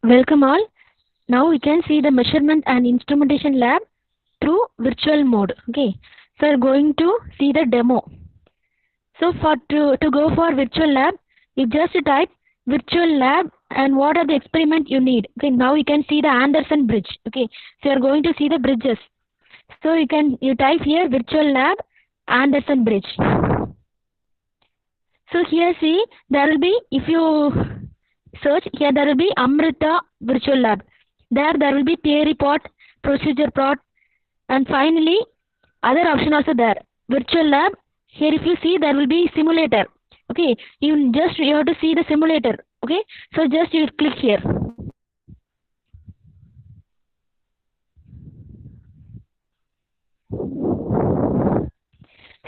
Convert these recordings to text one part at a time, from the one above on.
Welcome all. Now we can see the measurement and instrumentation lab through virtual mode. Okay. So we're going to see the demo. So to go for virtual lab, you just type virtual lab and what are the experiment you need. Okay. Now you can see the Anderson bridge. Okay. So you're going to see the bridges. So you type here virtual lab Anderson bridge. So here see there will be, if you search here, there will be Amrita virtual lab. There will be theory part, procedure part, and finally other option also there. Virtual lab. Here if you see there will be simulator. Okay, you have to see the simulator. Okay, so just you click here.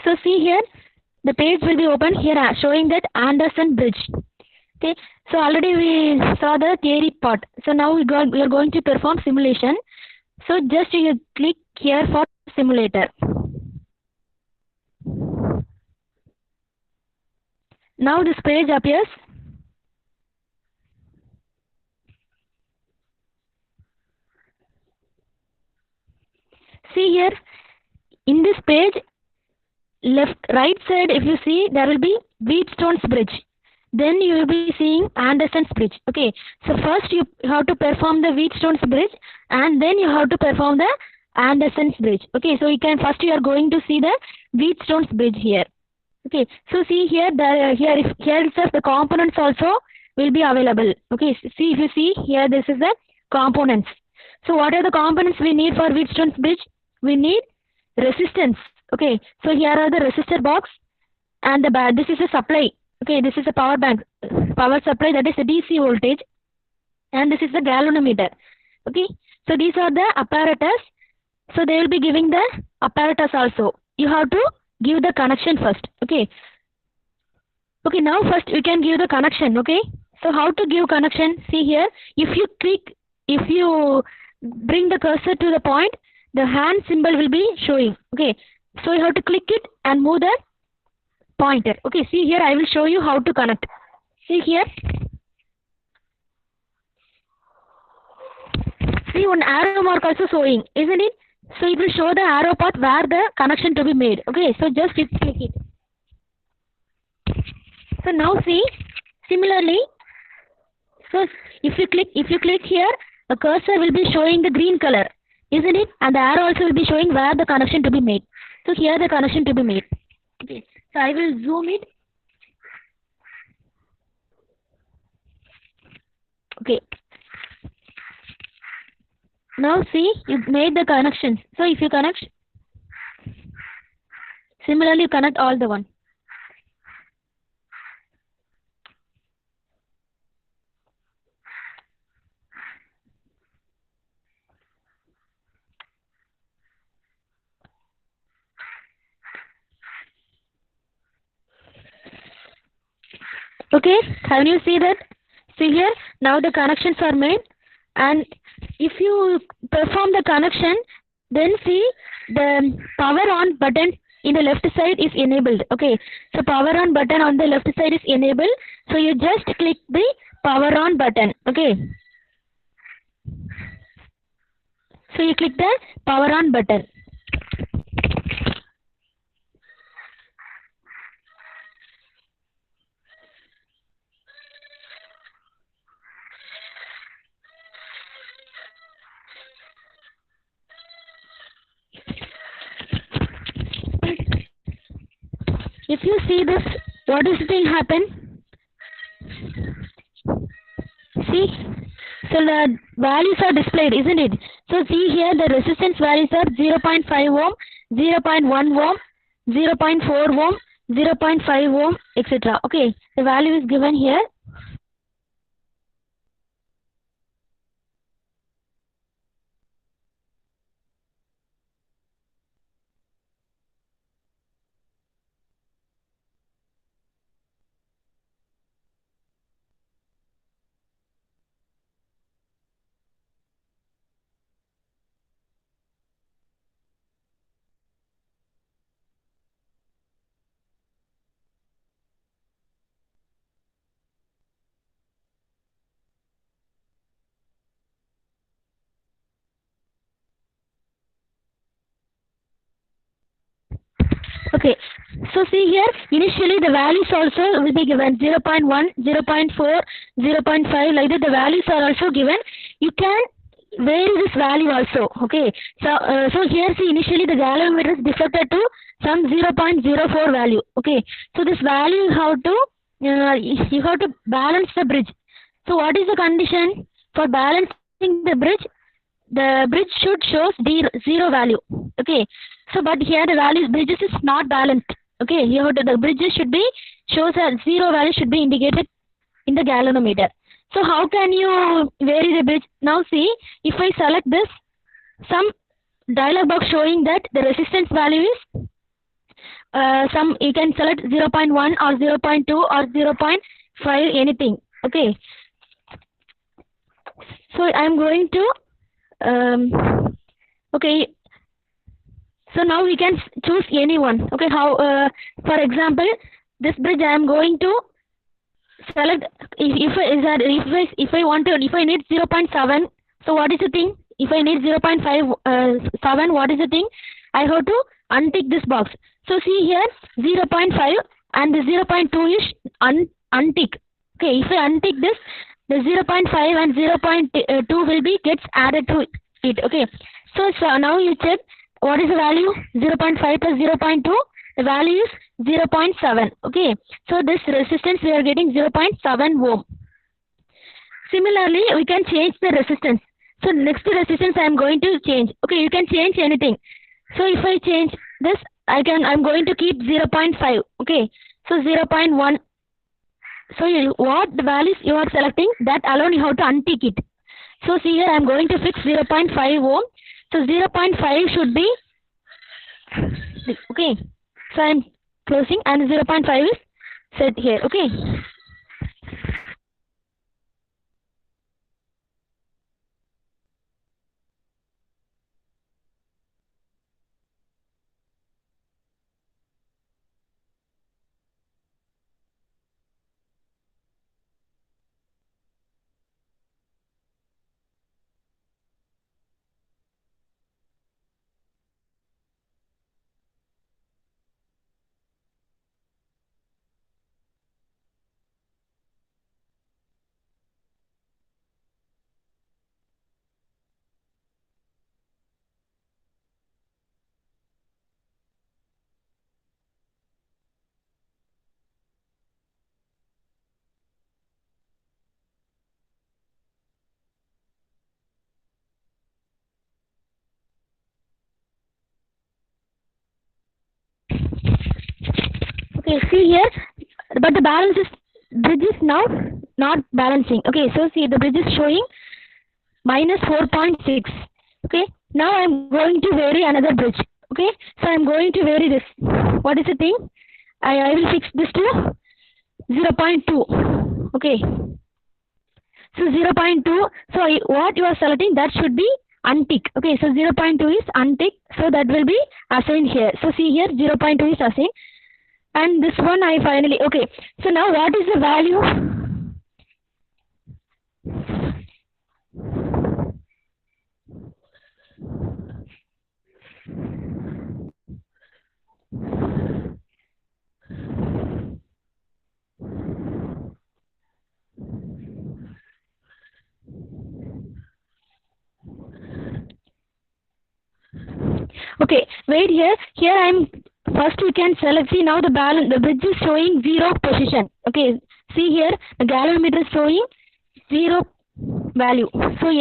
So see here, the page will be open here showing that Anderson bridge. Okay, so already we saw the theory part. So now we are going to perform simulation. So just you click here for simulator. Now this page appears. See here, in this page, right side, if you see, there will be Wheatstone's bridge. Then you will be seeing Anderson's bridge. Okay, so first you have to perform the Wheatstone's bridge, and then you have to perform the Anderson's bridge. Okay, so you are going to see the Wheatstone's bridge here. Okay, so see here, here itself the components also will be available. Okay, see if you see here, this is the components. So what are the components we need for Wheatstone's bridge? We need resistance. Okay, so here are the resistor box and this is a supply. Okay, this is a power bank, power supply, that is the DC voltage, and this is the galvanometer. Okay, so these are the apparatus. So they will be giving the apparatus also. You have to give the connection first. Okay. Okay, now first we can give the connection. Okay. So how to give connection? See here, if you bring the cursor to the point, the hand symbol will be showing. Okay. So you have to click it and move the pointer. Okay, see here, I will show you how to connect. See here. See one arrow mark also showing, isn't it? So it will show the arrow path where the connection to be made. Okay, so just you click it. So now see, similarly, so if you click here, the cursor will be showing the green color, isn't it? And the arrow also will be showing where the connection to be made. So here the connection to be made. Okay, so I will zoom it. Okay. Now see, you made the connections. So if you connect, similarly you connect all the one. Okay, can you see that? See here, now the connections are made, and if you perform the connection, then see the power on button in the left side is enabled. Okay, so power on button on the left side is enabled, so you just click the power on button. Okay, so you click the power on button. If you see this, what is going to happen? See, so the values are displayed, isn't it? So see here, the resistance values are 0.5 ohm, 0.1 ohm, 0.4 ohm, 0.5 ohm, etc. Okay, the value is given here. Okay, so see here, initially the values also will be given 0 0.1, 0 0.4, 0 0.5, like that the values are also given. You can vary this value also. Okay, so here see, initially the galvanometer is deflected to some 0.04 value. Okay, so this value you have to balance the bridge. So what is the condition for balancing the bridge? The bridge should show zero value. Okay, so but here the value bridges is not balanced. Okay, here the bridges should be shows a zero value should be indicated in the galvanometer. So how can you vary the bridge? Now see, if I select this, some dialog box showing that the resistance value is some, you can select 0 0.1 or 0 0.2 or 0 0.5, anything. Okay, so I'm going to okay, so now we can choose anyone. Okay, how for example, this bridge I am going to select. If I want to, if I need 0 0.7, so what is the thing? If I need 0 0.5 what is the thing? I have to untick this box. So see here, 0 0.5 and the 0 0.2 is untick. Okay, if I untick this, the 0 0.5 and 0 0.2 will be gets added to it. Okay, so now you check what is the value. 0 0.5 plus 0 0.2, the value is 0 0.7. Okay, so this resistance we are getting 0 0.7 ohm. Similarly, we can change the resistance. So next resistance I am going to change. Okay, you can change anything. So if I change this, I'm going to keep 0 0.5. Okay, so 0 0.1. So what the values you are selecting, that alone you have to untick it. So see here, I am going to fix 0 0.5 ohm. So 0 0.5 should be okay. So I am closing and 0 0.5 is set here. Okay. Okay, see here, but the bridge is now not balancing. Okay, so see the bridge is showing minus 4.6. Okay, now I am going to vary another bridge. Okay, so I am going to vary this. What is the thing? I will fix this to 0 0.2. Okay, so 0 0.2. So what you are selecting, that should be untick. Okay, so 0 0.2 is untick. So that will be assigned here. So see here, 0 0.2 is assigned. And this one I finally, okay. So now what is the value? Okay, wait here. Here I'm first we can select. See now the bridge is showing 0 position. Okay, see here the galvanometer is showing 0 value. So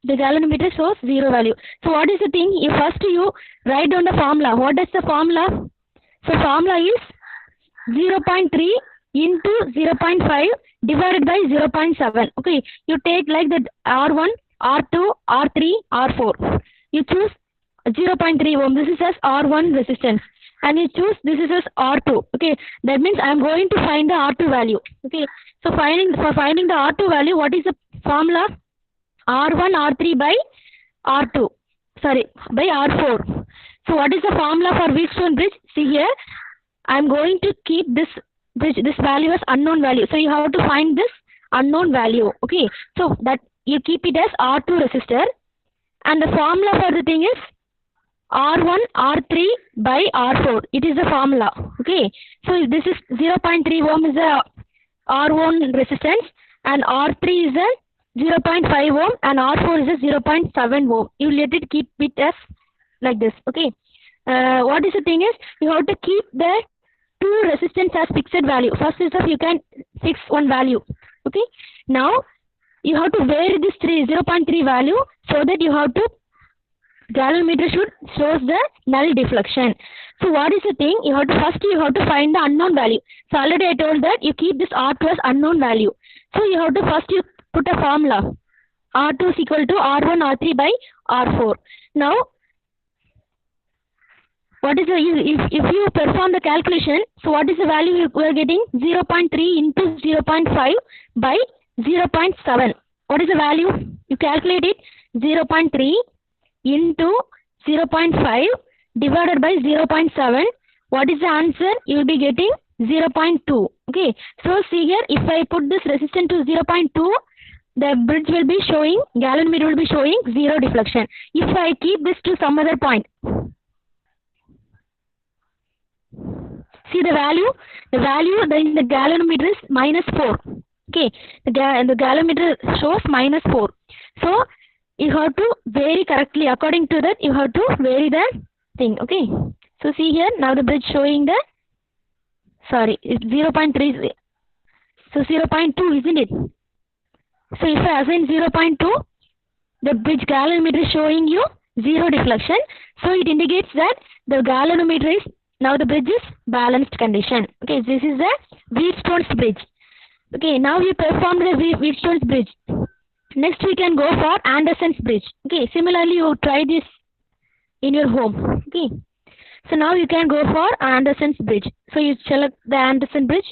the galvanometer shows 0 value. So what is the thing? First you write down the formula. What is the formula? So formula is 0 0.3 into 0 0.5 divided by 0 0.7. Okay, you take like that R1, R2, R3, R4. You choose 0 0.3 ohm. This is as R1 resistance. And you choose this is as R2. Okay, that means I am going to find the R2 value. Okay, so for finding the R2 value, what is the formula? R1 R3 by R2. Sorry, by R4. So what is the formula for Wheatstone bridge? See here, I am going to keep this value as unknown value. So you have to find this unknown value. Okay, so that you keep it as R2 resistor, and the formula for the thing is R1 R3 by R4. It is the formula. Okay. So this is 0.3 ohm is the R1 resistance, and R3 is a 0.5 ohm, and R4 is a 0.7 ohm. You let it keep it as like this. Okay. What is the thing is, you have to keep the two resistance as fixed value. First is that you can fix one value. Okay. Now you have to vary this 0.3 value, so that you have to galvanometer should shows the null deflection. So what is the thing? You have to find the unknown value. So already I told that you keep this R2 as unknown value. So you have to first you put a formula. R2 is equal to R1 R3 by R4. Now what is the if you perform the calculation, so what is the value you are getting? 0.3 into 0.5 by 0.7. What is the value? You calculate it. 0.3 into 0.5 divided by 0.7. What is the answer? You will be getting 0.2. Okay. So see here, if I put this resistance to 0.2, the bridge will be showing, galvanometer will be showing 0 deflection. If I keep this to some other point, see the value in the galvanometer is -4. Okay, the galvanometer shows -4. So you have to vary correctly. According to that, you have to vary the thing. Okay. So see here, now the bridge showing the, sorry, it's 0.3. So 0.2, isn't it? So if I assign 0.2, the bridge galvanometer is showing you 0 deflection. So it indicates that the galvanometer is, now the bridge is balanced condition. Okay, this is the Wheatstone's bridge. Okay, now you performed the Wheatstone's bridge. Next we can go for Anderson's bridge. Okay, similarly you try this in your home. Okay, so now you can go for Anderson's bridge. So you select the Anderson bridge.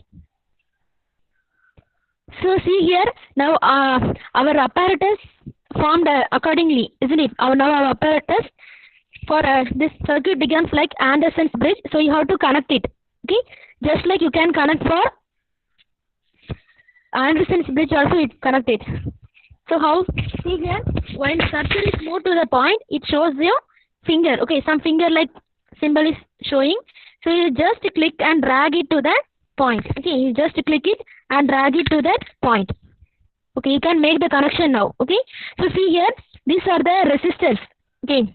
So see here, now our apparatus formed accordingly, isn't it? Now our apparatus for this circuit becomes like Anderson's bridge. So you have to connect it. Okay, just like you can connect for Anderson's bridge also, it connected. So how? See here, when cursor is moved to the point, it shows your finger. Okay, some finger like symbol is showing. So you just click and drag it to that point. Okay, you just click it and drag it to that point. Okay, you can make the connection now. Okay, so see here, these are the resistors. Okay,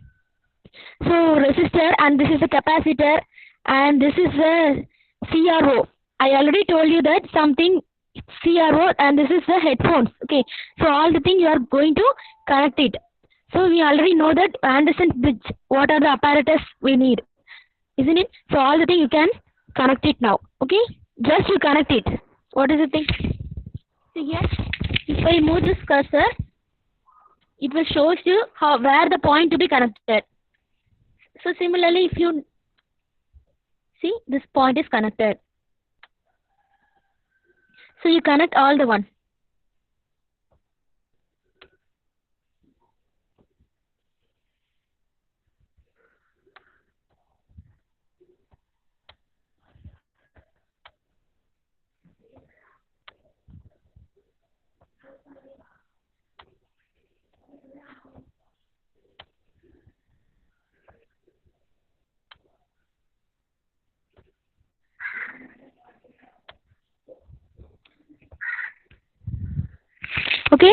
so resistor, and this is a capacitor, and this is a CRO. I already told you that something CRO, and this is the headphones. Okay, so all the thing you are going to connect it. So we already know that Anderson bridge, what are the apparatus we need, isn't it? So all the thing you can connect it now. Okay, just you connect it. What is the thing? See here, if I move this cursor, it will show you where the point to be connected. So similarly, if you see, this point is connected. So you connect all the one. Okay,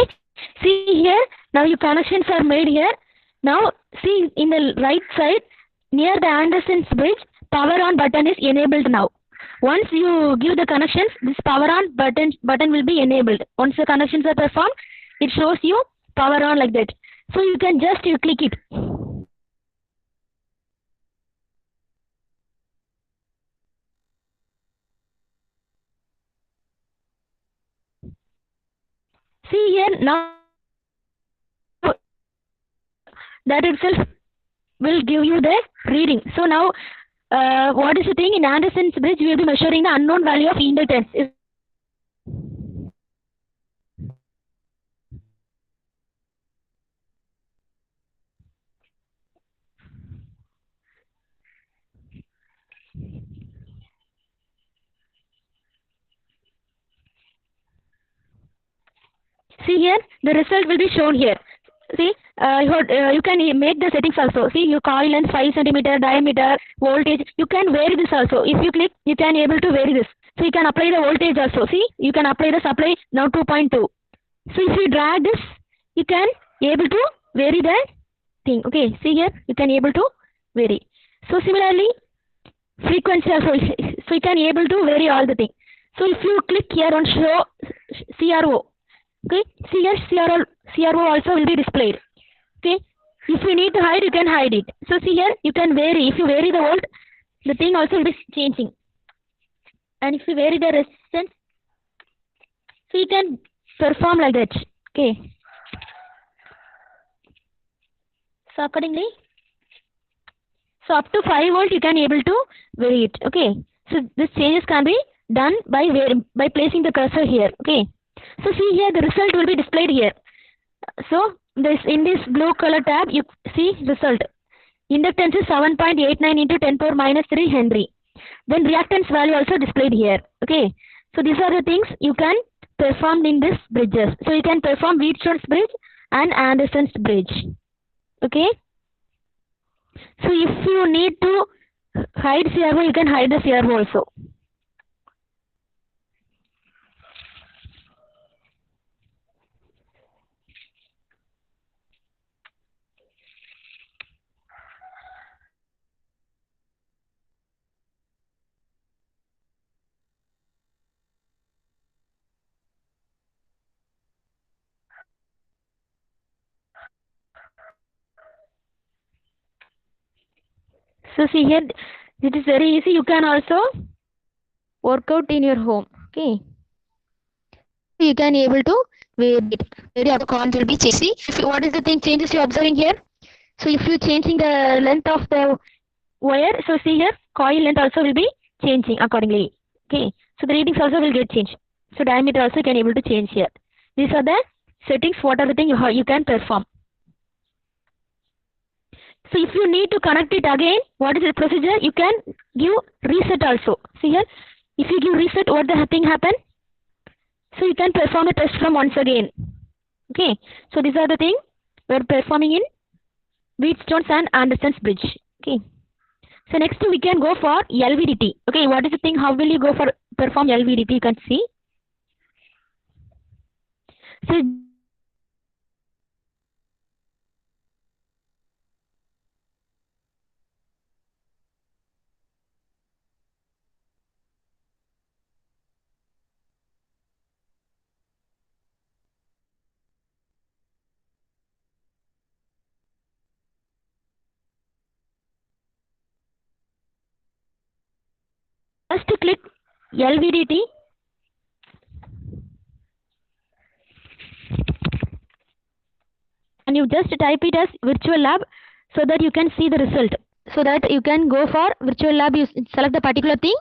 see here, now your connections are made here. Now see in the right side near the Anderson's bridge, power on button is enabled now. Once you give the connections, this power on button will be enabled. Once the connections are performed, it shows you power on like that. So you can just click it. See here, now that itself will give you the reading. So now what is the thing? In Anderson's bridge, we will be measuring the unknown value of inductance. See here, the result will be shown here. See, you can make the settings also. See, your coil length 5 centimeter, diameter, voltage. You can vary this also. If you click, you can able to vary this. So you can apply the voltage also. See, you can apply the supply now 2.2. So if you drag this, you can able to vary the thing. Okay, see here, you can able to vary. So similarly, frequency also. So you can able to vary all the thing. So if you click here on show CRO, okay, see here CRO also will be displayed. Okay, if you need to hide, you can hide it. So see here, you can vary. If you vary the volt, the thing also will be changing. And if you vary the resistance, so you can perform like that. Okay. So accordingly, so up to 5 volt you can able to vary it. Okay. So this changes can be done by placing the cursor here. Okay. So see here, the result will be displayed here. So this in this blue color tab, you see result. Inductance is 7.89 into 10 power minus 3 Henry. Then reactance value also displayed here. Okay. So these are the things you can perform in this bridges. So you can perform Wheatstone's bridge and Anderson's bridge. Okay. So if you need to hide CRO, you can hide the CRO also. So see here, it is very easy. You can also work out in your home. Okay. You can able to vary it. Vary up coil will be changed. See, what is the thing changes you are observing here? So if you changing the length of the wire, so see here, coil length also will be changing accordingly. Okay. So the readings also will get changed. So diameter also you can able to change here. These are the settings. What are the things you can perform. So if you need to connect it again, what is the procedure? You can give reset also. See here, if you give reset, what the thing happen? So you can perform a test from once again. Okay. So these are the things we are performing in Wheatstone's and Anderson's bridge. Okay. So next we can go for LVDT. Okay. What is the thing? How will you go for perform LVDT? You can see. So just to click LVDT. And you just type it as virtual lab so that you can see the result. So that you can go for virtual lab, you select the particular thing.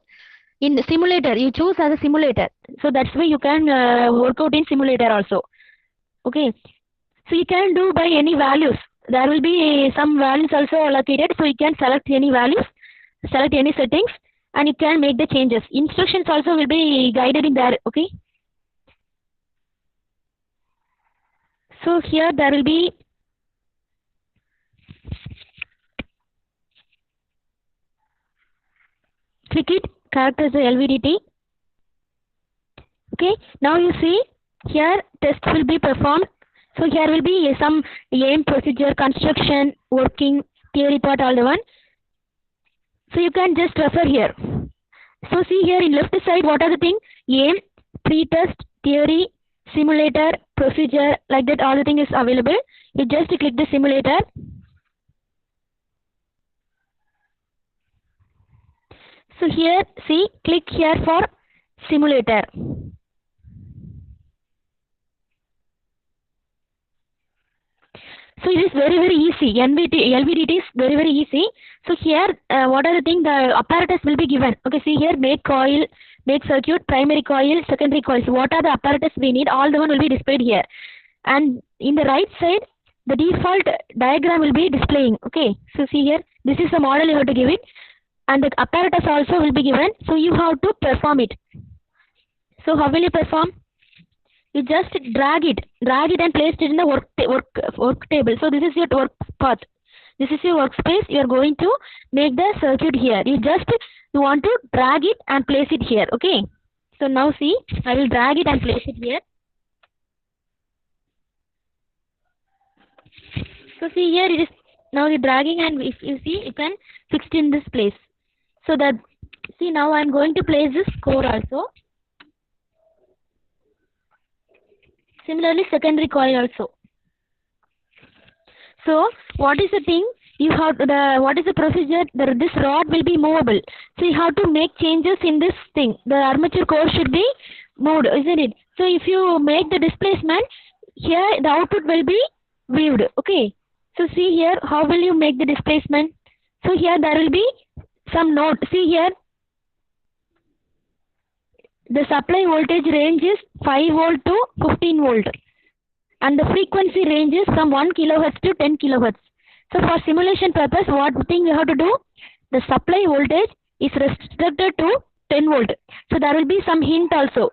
In simulator, you choose as a simulator. So that's why you can work out in simulator also. Okay. So you can do by any values. There will be some values also allocated. So you can select any values, select any settings, and you can make the changes. Instructions also will be guided in there. Okay. So here there will be click it, character as a LVDT. Okay, now you see here test will be performed. So here will be some aim, procedure, construction, working, theory part, all the one. So you can just refer here. So see here in left side, what are the things? Aim, pre-test, theory, simulator, procedure, like that all the thing is available. You just click the simulator. So here, see, click here for simulator. So it is very easy. LVDT is very easy. So here, what are the things? The apparatus will be given. Okay, see here, make coil, make circuit, primary coil, secondary coil. So what are the apparatus we need? All the one will be displayed here. And in the right side, the default diagram will be displaying. Okay, so see here, this is the model you have to give it. And the apparatus also will be given. So you have to perform it. So how will you perform? you just drag it and place it in the work table. So this is your work path. This is your workspace. You are going to make the circuit here. You want to drag it and place it here. Okay. So now see, I will drag it and place it here. So see here it is now the dragging, and if you see you can fix it in this place. So that see now I am going to place this core also. Similarly secondary coil also. So what is the thing? You have what is the procedure? This rod will be movable. So you have to make changes in this thing. The armature core should be moved, isn't it? So if you make the displacement, here the output will be viewed. Okay. So see here, how will you make the displacement? So here there will be some node. See here, the supply voltage range is 5 volt to 15 volt, and the frequency ranges from 1 kilohertz to 10 kilohertz. So for simulation purpose, what thing you have to do? The supply voltage is restricted to 10 volt. So there will be some hint also.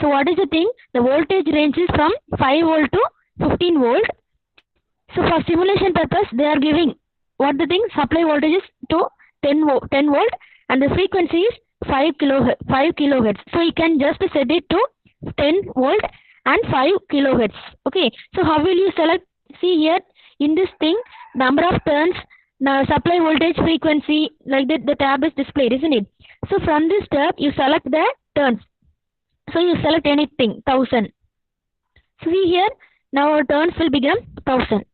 So what is the thing? The voltage ranges from 5 volt to 15 volt. So for simulation purpose, they are giving what the thing? Supply voltage is to 10 volt, and the frequency is 5 kilohertz. So you can just set it to 10 volt and 5 kilohertz. Okay. So how will you select? See here in this thing, number of turns, now supply voltage, frequency, like that the tab is displayed, isn't it? So from this tab you select the turns. So you select anything, 1000. So see here, now our turns will become 1000.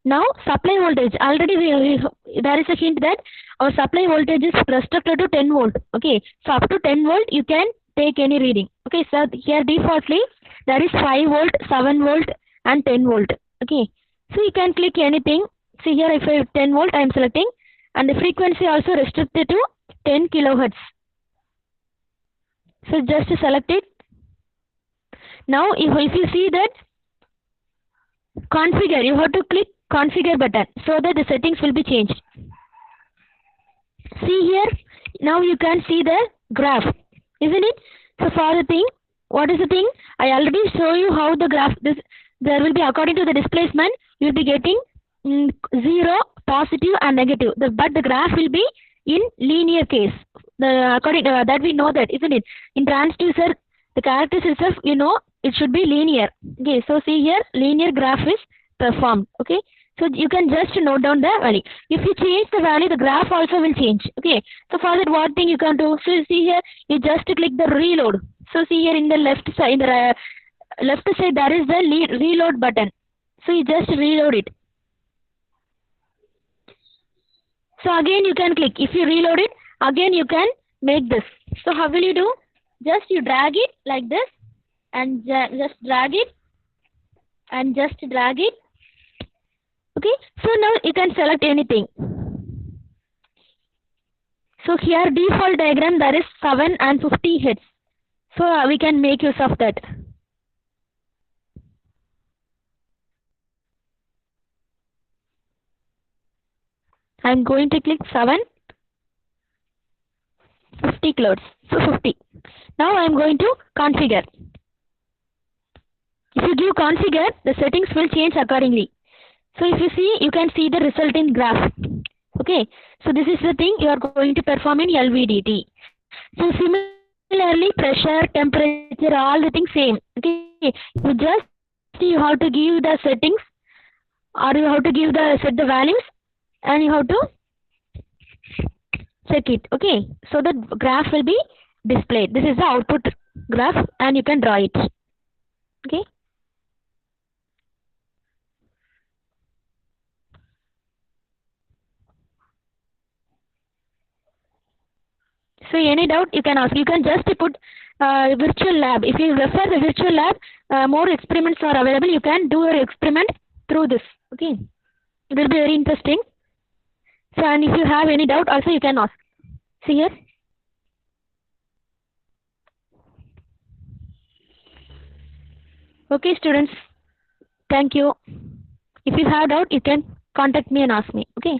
Now supply voltage, already there is a hint that our supply voltage is restricted to 10 volt. Okay, so up to 10 volt you can take any reading. Okay, so here defaultly there is 5 volt, 7 volt and 10 volt. Okay, so you can click anything. See here, if I have 10 volt I am selecting, and the frequency also restricted to 10 kilohertz. So just select it. Now if you see that configure, you have to click configure button so that the settings will be changed. See here, now you can see the graph, isn't it? So for the thing, what is the thing? I already show you how the graph, there will be according to the displacement, you will be getting 0, positive and negative. But the graph will be in linear case. According that we know that, isn't it? In transducer, the characters itself, you know, it should be linear. Okay, so see here, linear graph is performed. Okay, so you can just note down the value. If you change the value, the graph also will change. Okay, so for that, what thing you can do? So see here, you just click the reload. So see here in the left side, in the left side, there is the reload button. So you just reload it. So again you can click. If you reload it, again you can make this. So how will you do? Just you drag it like this, and just drag it, and just drag it. Okay, so now you can select anything. So here default diagram there is 7 and 50 hits. So we can make use of that. I am going to click 7, 50 clouds. So 50. Now I am going to configure. If you give configure, the settings will change accordingly. So if you see, you can see the resulting graph. Okay, so this is the thing you are going to perform in LVDT. So similarly, pressure, temperature, all the things same. Okay, you have to give the settings, or you have to set the values, and you have to check it. Okay, so the graph will be displayed. This is the output graph, and you can draw it. Okay. So any doubt you can ask. You can just put virtual lab. If you refer the virtual lab, more experiments are available. You can do your experiment through this. Okay, it will be very interesting. So and if you have any doubt also you can ask. See here. Okay students, thank you. If you have doubt you can contact me and ask me. Okay.